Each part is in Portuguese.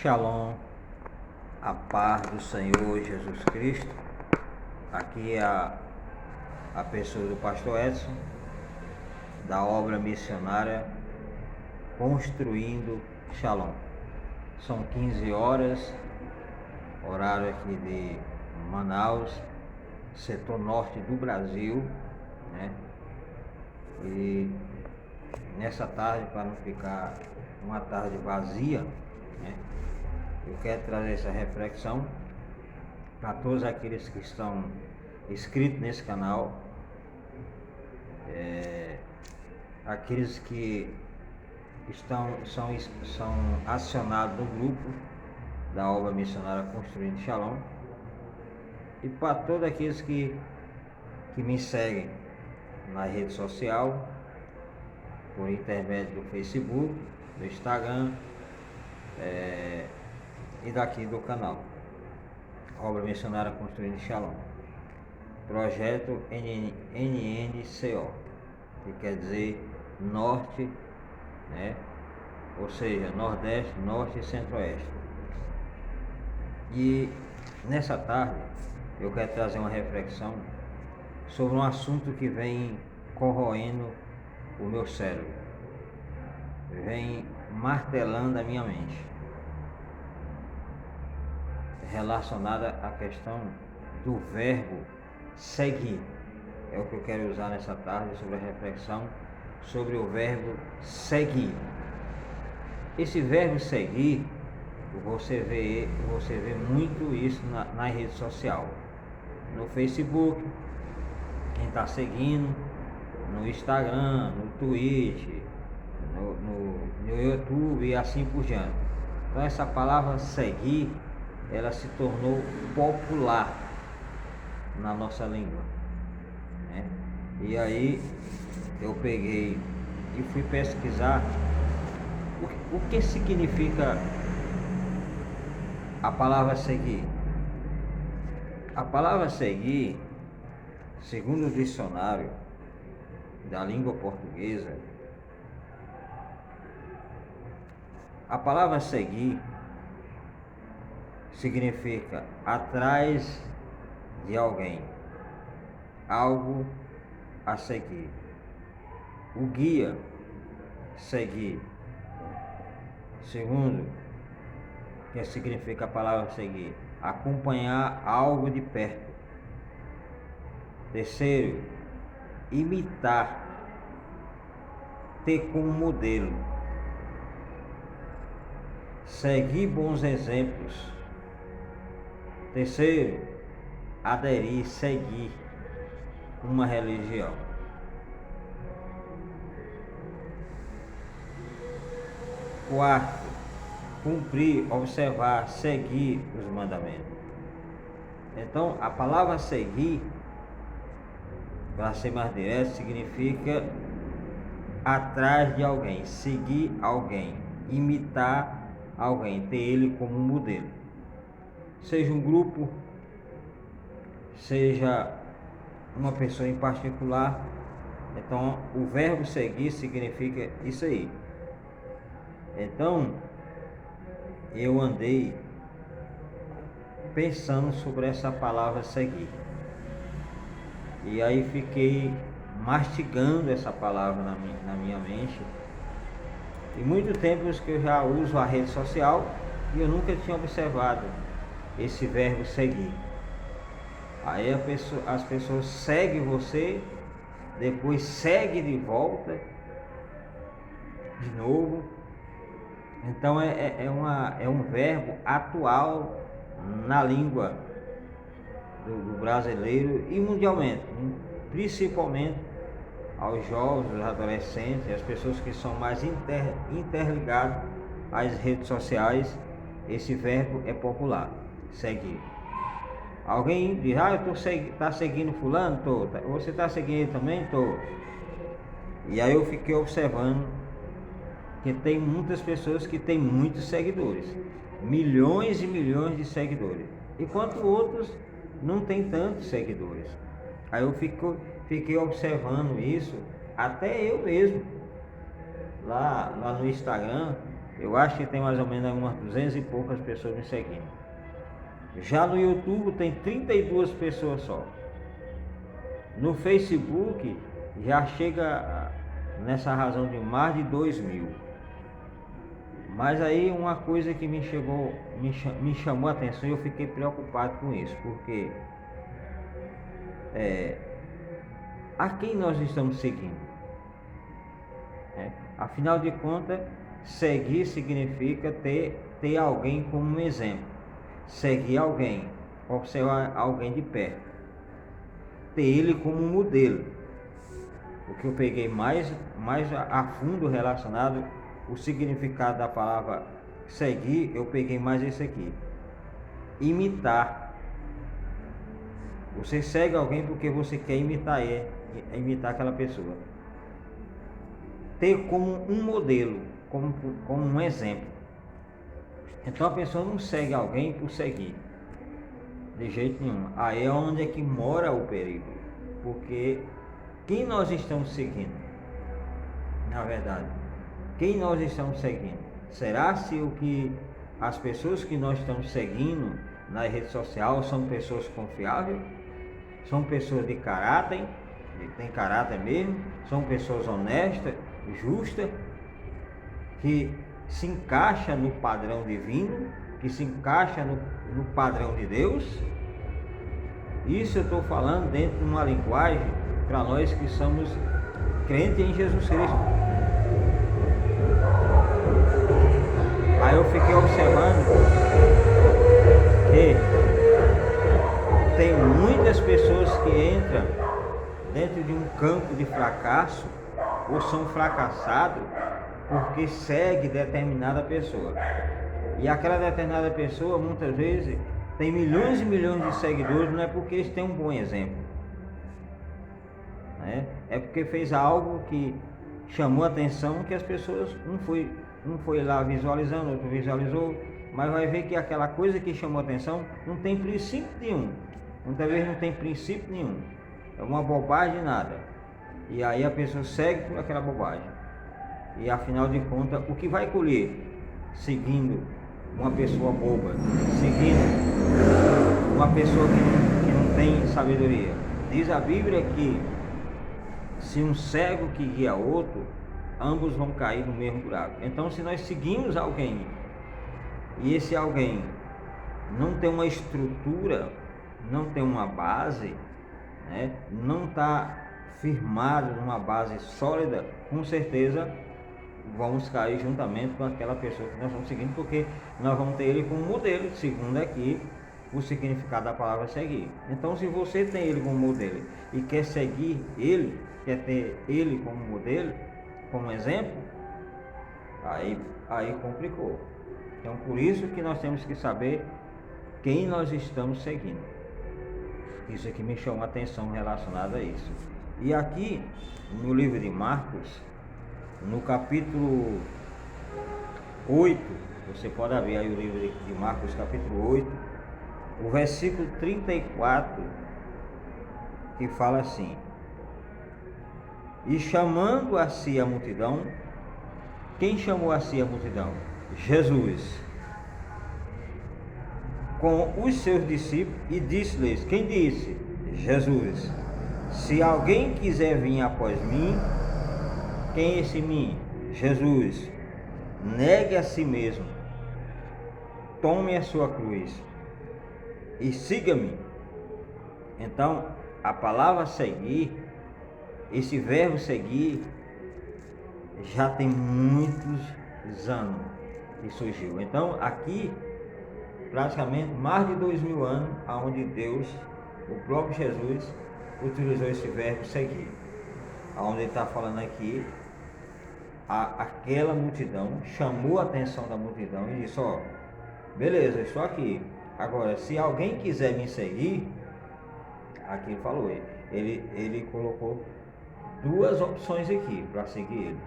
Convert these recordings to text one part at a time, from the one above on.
Shalom, a paz do Senhor Jesus Cristo. Aqui é a pessoa do pastor Edson, da obra missionária Construindo Shalom. São 15 horas, horário aqui de Manaus, setor norte do Brasil, né? E nessa tarde, para não ficar uma tarde vazia, né, eu quero trazer essa reflexão para todos aqueles que estão inscritos nesse canal, aqueles que são acionados no grupo da obra missionária Construindo Shalom, e para todos aqueles que me seguem na rede social, por intermédio do Facebook, do Instagram e daqui do canal Obra Missionária Construindo Shalom, projeto NNCO, que quer dizer Norte, né? Ou seja, Nordeste, Norte e Centro-Oeste. E nessa tarde eu quero trazer uma reflexão sobre um assunto que vem corroendo o meu cérebro, vem martelando a minha mente, relacionada à questão do verbo seguir. É o que eu quero usar nessa tarde, sobre a reflexão sobre o verbo seguir. Esse verbo seguir, você vê muito isso na rede social, no Facebook, quem está seguindo, no Instagram, no Twitch, no YouTube e assim por diante. Então essa palavra seguir, ela se tornou popular na nossa língua, né? E aí eu peguei e fui pesquisar o que significa a palavra seguir. A palavra seguir, segundo o dicionário da língua portuguesa, a palavra seguir significa atrás de alguém, algo a seguir. O guia, seguir. Segundo, que significa a palavra seguir, acompanhar algo de perto. Terceiro, imitar, ter como modelo. Seguir bons exemplos. Terceiro, aderir, seguir uma religião. Quarto, cumprir, observar, seguir os mandamentos. Então, a palavra seguir, para ser mais direto, significa atrás de alguém, seguir alguém, imitar alguém, ter ele como modelo. Seja um grupo, seja uma pessoa em particular. Então, o verbo seguir significa isso aí. Então, eu andei pensando sobre essa palavra seguir. E aí fiquei mastigando essa palavra na minha mente. E muito tempo que eu já uso a rede social e eu nunca tinha observado esse verbo seguir. Aí as pessoas seguem você, depois segue de volta, de novo. Então é um verbo atual na língua do brasileiro e mundialmente, principalmente aos jovens, aos adolescentes, as pessoas que são mais interligadas às redes sociais. Esse verbo é popular, seguir. Alguém diz, tá seguindo fulano? Tô. Você está seguindo ele também? Tô. E aí eu fiquei observando que tem muitas pessoas que têm muitos seguidores, milhões e milhões de seguidores, enquanto outros não têm tantos seguidores. Aí eu fiquei observando isso, até eu mesmo, lá no Instagram, Eu acho que tem mais ou menos umas 200 e poucas pessoas me seguindo. Já no YouTube tem 32 pessoas só. No Facebook já chega nessa razão de mais de 2.000. Mas aí uma coisa que me chamou a atenção e eu fiquei preocupado com isso, porque a quem nós estamos seguindo? Afinal de contas, seguir significa ter alguém como um exemplo, seguir alguém, observar alguém de perto, ter ele como um modelo. O que eu peguei mais a fundo relacionado o significado da palavra seguir, eu peguei mais esse aqui: imitar. Você segue alguém porque você quer imitar ele, imitar aquela pessoa, ter como um modelo, como um exemplo. Então a pessoa não segue alguém por seguir, de jeito nenhum. Aí é onde é que mora o perigo, porque quem nós estamos seguindo? Na verdade, quem nós estamos seguindo? Será se as pessoas que nós estamos seguindo na rede social são pessoas confiáveis? São pessoas de caráter, tem caráter mesmo? São pessoas honestas, justas, que se encaixa no padrão divino, que se encaixa no padrão de Deus? Isso eu estou falando dentro de uma linguagem para nós que somos crentes em Jesus Cristo. Aí eu fiquei observando que tem muitas pessoas que entram dentro de um campo de fracasso ou são fracassados porque segue determinada pessoa. E aquela determinada pessoa muitas vezes tem milhões e milhões de seguidores, não é porque eles têm um bom exemplo, né? É porque fez algo que chamou a atenção, que as pessoas, um foi lá visualizando, outro visualizou, mas vai ver que aquela coisa que chamou a atenção não tem princípio nenhum. Muitas vezes não tem princípio nenhum, é uma bobagem nada. E aí a pessoa segue por aquela bobagem. E afinal de contas, o que vai colher seguindo uma pessoa boba, seguindo uma pessoa que não tem sabedoria? Diz a Bíblia que se um cego que guia outro, ambos vão cair no mesmo buraco. Então, se nós seguimos alguém e esse alguém não tem uma estrutura, não tem uma base, né, não está firmado numa base sólida, com certeza vamos cair juntamente com aquela pessoa que nós estamos seguindo, porque nós vamos ter ele como modelo, segundo aqui o significado da palavra seguir. Então, se você tem ele como modelo e quer seguir ele, quer ter ele como modelo, como exemplo, aí complicou. Então, por isso que nós temos que saber quem nós estamos seguindo. Isso aqui me chamou a atenção relacionado a isso. E aqui, no livro de Marcos, no capítulo 8, você pode abrir aí o livro de Marcos, capítulo 8, o versículo 34, que fala assim: e chamando a si a multidão. Quem chamou a si a multidão? Jesus, com os seus discípulos, e disse-lhes, quem disse? Jesus: se alguém quiser vir após mim. Quem é esse mim? Jesus: negue a si mesmo, tome a sua cruz e siga-me. Então, a palavra seguir, esse verbo seguir, já tem muitos anos que surgiu. Então, aqui, praticamente mais de 2.000 anos, onde Deus, o próprio Jesus, utilizou esse verbo seguir. Onde ele está falando aqui, aquela multidão chamou a atenção da multidão e disse: ó, beleza, eu estou aqui. Agora, se alguém quiser me seguir, aqui ele falou, ele colocou duas opções aqui para seguir ele.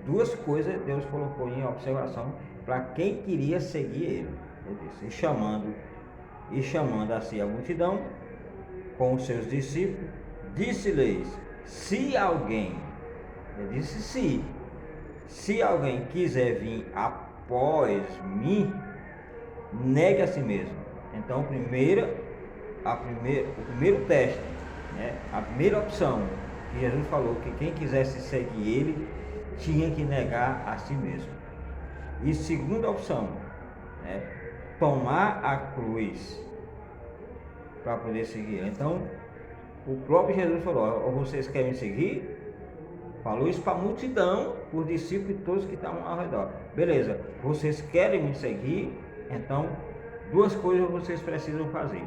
Duas coisas Deus colocou em observação para quem queria seguir ele. Ele disse: e chamando a si a multidão com os seus discípulos, disse-lhes: se alguém, ele disse se alguém quiser vir após mim, negue a si mesmo. Então, o primeiro teste, né? A primeira opção que Jesus falou que quem quisesse seguir ele tinha que negar a si mesmo. E segunda opção, né? Tomar a cruz para poder seguir ele. Então, o próprio Jesus falou: ou vocês querem seguir? Falou isso para a multidão, os discípulos e todos que estavam ao redor. Beleza, vocês querem me seguir? Então, duas coisas vocês precisam fazer.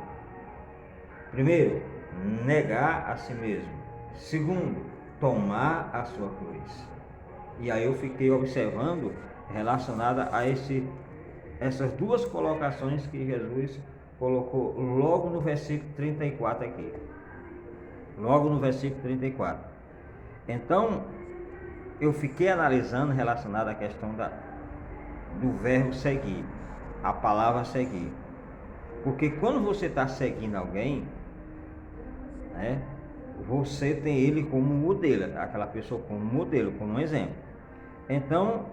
Primeiro, negar a si mesmo. Segundo, tomar a sua cruz. E aí eu fiquei observando relacionada a essas duas colocações que Jesus colocou logo no versículo 34 aqui. Logo no versículo 34. Então, eu fiquei analisando relacionado à questão do verbo seguir, a palavra seguir. Porque quando você está seguindo alguém, né, você tem ele como modelo, aquela pessoa como modelo, como um exemplo. Então,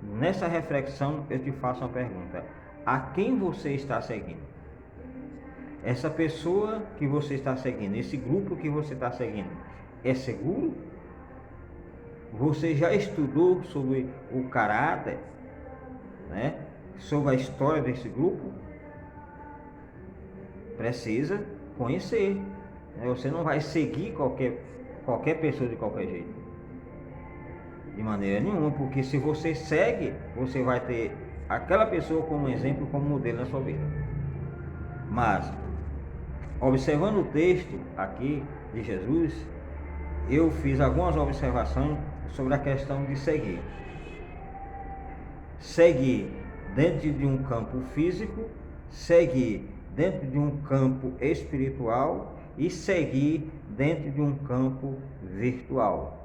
nessa reflexão, eu te faço uma pergunta: a quem você está seguindo? Essa pessoa que você está seguindo, esse grupo que você está seguindo, é seguro? Você já estudou sobre o caráter, né? Sobre a história desse grupo? Precisa conhecer, né? Você não vai seguir qualquer pessoa de qualquer jeito, de maneira nenhuma, porque se você segue, você vai ter aquela pessoa como exemplo, como modelo na sua vida. Mas, observando o texto aqui de Jesus, eu fiz algumas observações sobre a questão de seguir. Seguir dentro de um campo físico, seguir dentro de um campo espiritual e seguir dentro de um campo virtual,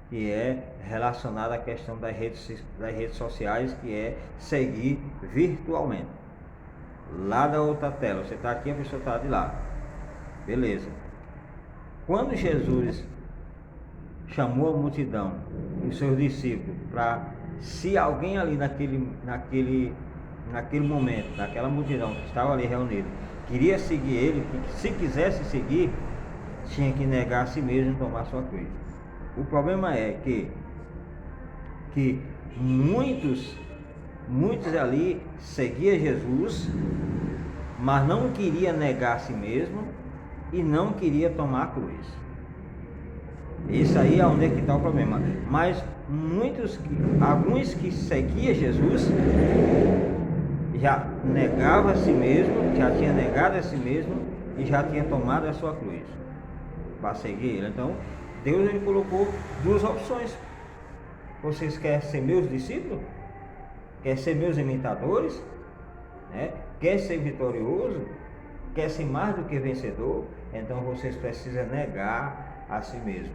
que é relacionado à questão das redes sociais, que é seguir virtualmente. Lá da outra tela, você está aqui, a pessoa está de lá. Beleza. Quando Jesus chamou a multidão, os seus discípulos, para, se alguém ali naquele momento, naquela multidão que estava ali reunida, queria seguir ele, se quisesse seguir, tinha que negar a si mesmo e tomar sua cruz. O problema é que muitos ali seguiam Jesus, mas não queria negar a si mesmo e não queria tomar a cruz. Isso aí é onde é que está o problema. Mas alguns que seguiam Jesus já negavam a si mesmo, já tinha negado a si mesmo e já tinha tomado a sua cruz para seguir ele. Então, Deus ele colocou duas opções. Vocês querem ser meus discípulos? Quer ser meus imitadores? Né? Quer ser vitorioso? Quer ser mais do que vencedor? Então vocês precisam negar a si mesmo,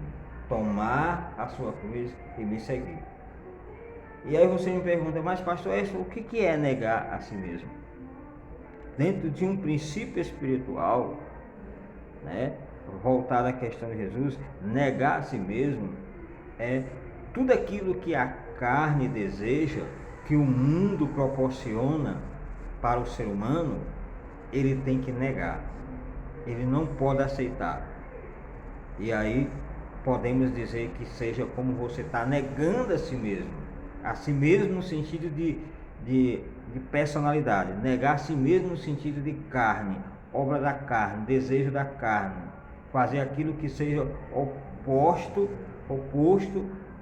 tomar a sua cruz e me seguir. E aí você me pergunta: mas pastor, o que é negar a si mesmo? Dentro de um princípio espiritual, né, voltado à questão de Jesus, negar a si mesmo é tudo aquilo que a carne deseja, que o mundo proporciona para o ser humano, ele tem que negar, ele não pode aceitar. E aí podemos dizer que seja como você está negando a si mesmo no sentido de personalidade, negar a si mesmo no sentido de carne, obra da carne, desejo da carne, fazer aquilo que seja oposto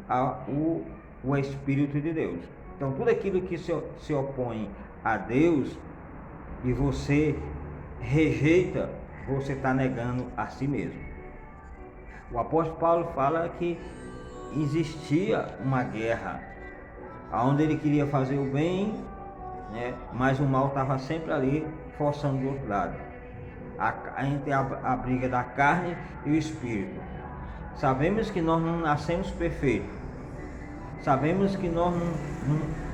ao Espírito de Deus. Então tudo aquilo que se opõe a Deus e você rejeita, você está negando a si mesmo. O apóstolo Paulo fala que existia uma guerra, onde ele queria fazer o bem, né, mas o mal estava sempre ali, forçando do outro lado. Entre a briga da carne e o espírito. Sabemos que nós não nascemos perfeitos. Sabemos que nós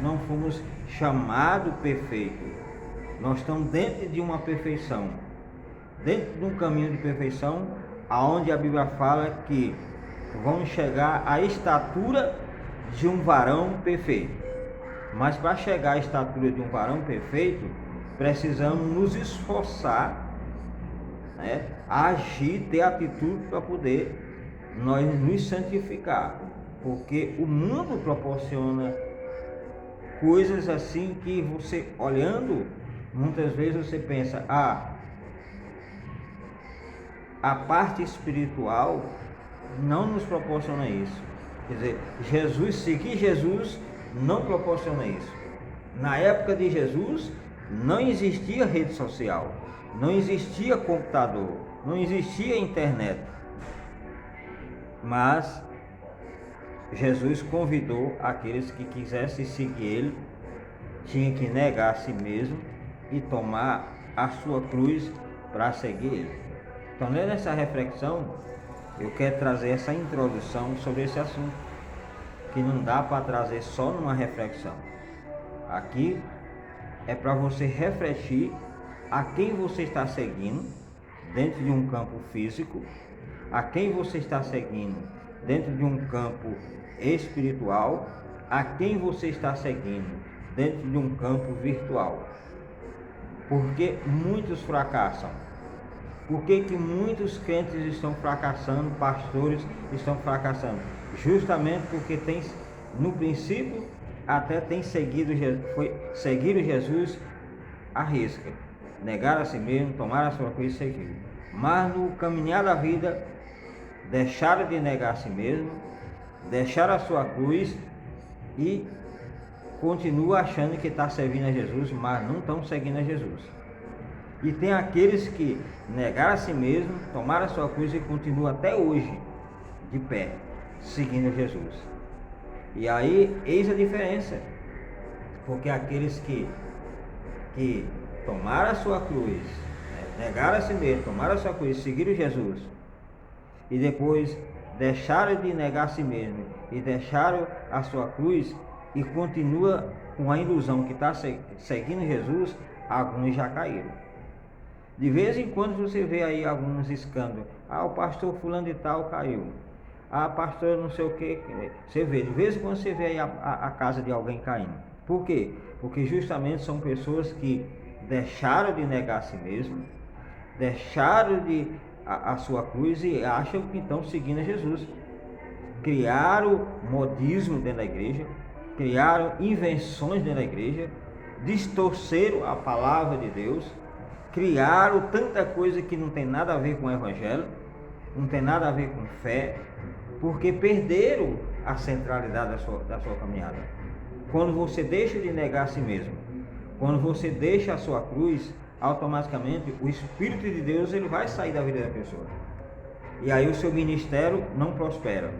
não fomos chamados perfeitos. Nós estamos dentro de uma perfeição, dentro de um caminho de perfeição, aonde a Bíblia fala que vamos chegar à estatura de um varão perfeito. Mas para chegar à estatura de um varão perfeito, precisamos nos esforçar, né, a agir, ter atitude para poder nós nos santificar. Porque o mundo proporciona coisas assim que você olhando, muitas vezes você pensa, a parte espiritual não nos proporciona isso. Quer dizer, seguir Jesus não proporciona isso. Na época de Jesus não existia rede social, não existia computador, não existia internet. Mas Jesus convidou aqueles que quisessem seguir Ele, tinha que negar a si mesmo e tomar a sua cruz para seguir Ele. Então, nessa reflexão, eu quero trazer essa introdução sobre esse assunto, que não dá para trazer só numa reflexão. Aqui é para você refletir a quem você está seguindo dentro de um campo físico, a quem você está seguindo dentro de um campo espiritual, a quem você está seguindo dentro de um campo virtual. Porque muitos fracassam. Por que muitos crentes estão fracassando, pastores estão fracassando? Justamente porque tem, no princípio, até tem seguiram Jesus à risca. Negaram a si mesmo, tomaram a sua cruz e seguiram. Mas no caminhar da vida, deixaram de negar a si mesmo, deixaram a sua cruz e continuam achando que está servindo a Jesus, mas não estão seguindo a Jesus. E tem aqueles que negaram a si mesmo, tomaram a sua cruz e continuam até hoje de pé, seguindo Jesus. E aí, eis a diferença. Porque aqueles que tomaram a sua cruz, negaram a si mesmo, tomaram a sua cruz, seguiram Jesus, e depois deixaram de negar a si mesmo e deixaram a sua cruz e continua com a ilusão que está seguindo Jesus, alguns já caíram. De vez em quando você vê aí alguns escândalos. O pastor fulano de tal caiu. Pastor não sei o que. Você vê, de vez em quando você vê aí a casa de alguém caindo. Por quê? Porque justamente são pessoas que deixaram de negar a si mesmo, deixaram a sua cruz e acham que estão seguindo a Jesus. Criaram modismo dentro da igreja, criaram invenções dentro da igreja, distorceram a palavra de Deus, criaram tanta coisa que não tem nada a ver com o evangelho, não tem nada a ver com fé, porque perderam a centralidade da sua caminhada. Quando você deixa de negar a si mesmo, quando você deixa a sua cruz, automaticamente o Espírito de Deus ele vai sair da vida da pessoa. E aí o seu ministério não prospera.